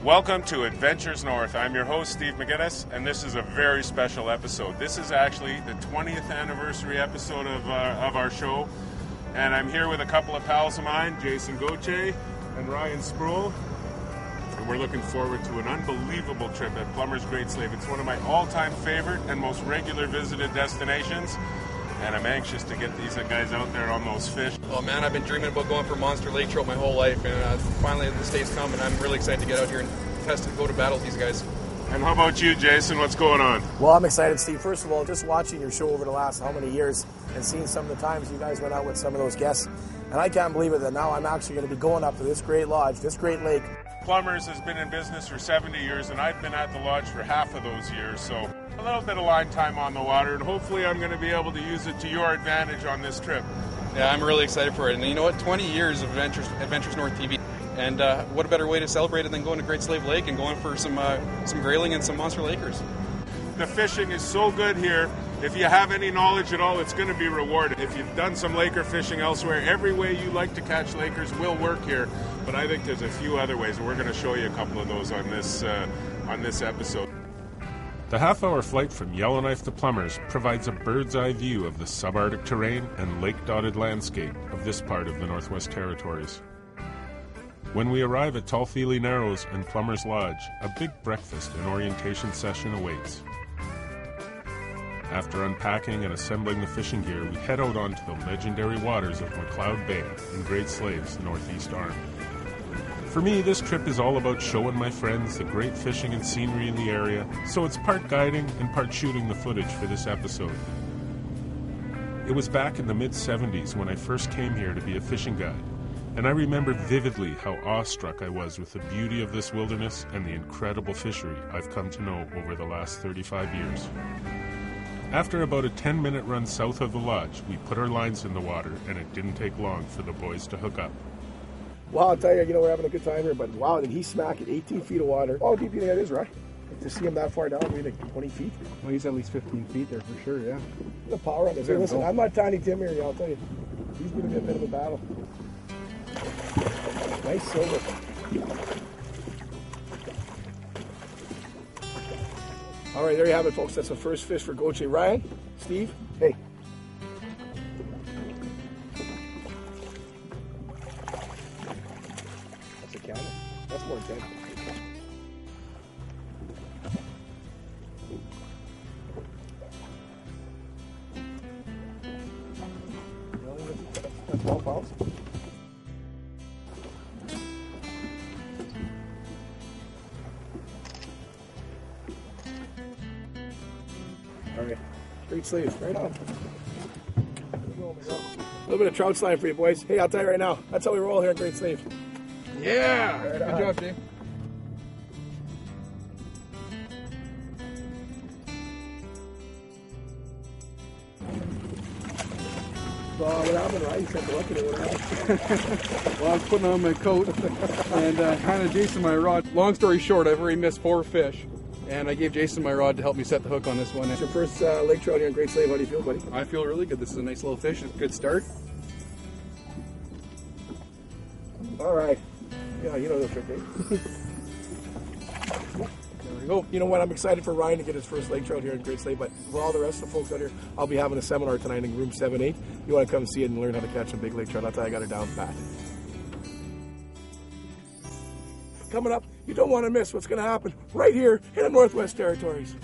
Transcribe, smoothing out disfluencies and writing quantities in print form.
Welcome to Adventures North. I'm your host, Steve MacInnis, and this is a very special episode. This is actually the 20th anniversary episode of our show, and I'm here with a couple of pals of mine, Jason Gauthier and Ryan Sproule, and we're looking forward to an unbelievable trip at Plummer's Great Slave. It's one of my all-time favorite and most regular visited destinations, and I'm anxious to get these guys out there on those fish. Oh man, I've been dreaming about going for monster lake trout my whole life, and finally the day's come, and I'm really excited to get out here and test and go to battle with these guys. And how about you, Jason? What's going on? Well, I'm excited, Steve. First of all, just watching your show over the last how many years and seeing some of the times you guys went out with some of those guests, and I can't believe it that now I'm actually going to be going up to this great lodge, this great lake. Plumbers has been in business for 70 years, and I've been at the lodge for half of those years, so a little bit of line time on the water, and hopefully I'm going to be able to use it to your advantage on this trip. Yeah, I'm really excited for it. And you know what? 20 years of Adventures North TV. And what a better way to celebrate it than going to Great Slave Lake and going for some grayling and some monster lakers. The fishing is so good here. If you have any knowledge at all, it's going to be rewarded. If you've done some laker fishing elsewhere, every way you like to catch lakers will work here. But I think there's a few other ways, and we're going to show you a couple of those on this episode. The half-hour flight from Yellowknife to Plumbers provides a bird's-eye view of the subarctic terrain and lake-dotted landscape of this part of the Northwest Territories. When we arrive at Tallfeely Narrows and Plumbers Lodge, a big breakfast and orientation session awaits. After unpacking and assembling the fishing gear, we head out onto the legendary waters of McLeod Bay in Great Slave's northeast arm. For me, this trip is all about showing my friends the great fishing and scenery in the area, so it's part guiding and part shooting the footage for this episode. It was back in the mid-70s when I first came here to be a fishing guide, and I remember vividly how awestruck I was with the beauty of this wilderness and the incredible fishery I've come to know over the last 35 years. After about a 10-minute run south of the lodge, we put our lines in the water, and it didn't take long for the boys to hook up. Well, I'll tell you, we're having a good time here, but wow, did he smack it 18 feet of water. How deep do you think that is, right? To see him that far down, maybe like 20 feet? Well, he's at least 15 feet there for sure, yeah. The power on this. Hey, listen, I'm not Tiny Tim here, I'll tell you. He's going to be a bit of a battle. Nice silver. All right, there you have it, folks. That's the first fish for Gauthier. Ryan, Steve, hey. That's a counter. That's more than 10. That's 12 pounds. All right, Great Slave, right on. A little bit of trout slime for you boys. Hey, I'll tell you right now, that's how we roll here at Great Slave. Yeah! Right Good on. job, Dave. So, what happened, right? You said to look at it, what happened? Well, I was putting on my coat and handed Jason my rod. Long story short, I've already missed 4 fish, and I gave Jason my rod to help me set the hook on this one. It's your first lake trout here in Great Slave. How do you feel, buddy? I feel really good. This is a nice little fish. It's a good start. All right. Yeah, you know the trick, eh? There we go. You know what? I'm excited for Ryan to get his first lake trout here in Great Slave, but for all the rest of the folks out here, I'll be having a seminar tonight in room 7-8. You want to come see it and learn how to catch a big lake trout? I'll tell you, I got it down pat. Coming up, you don't want to miss what's going to happen right here in the Northwest Territories.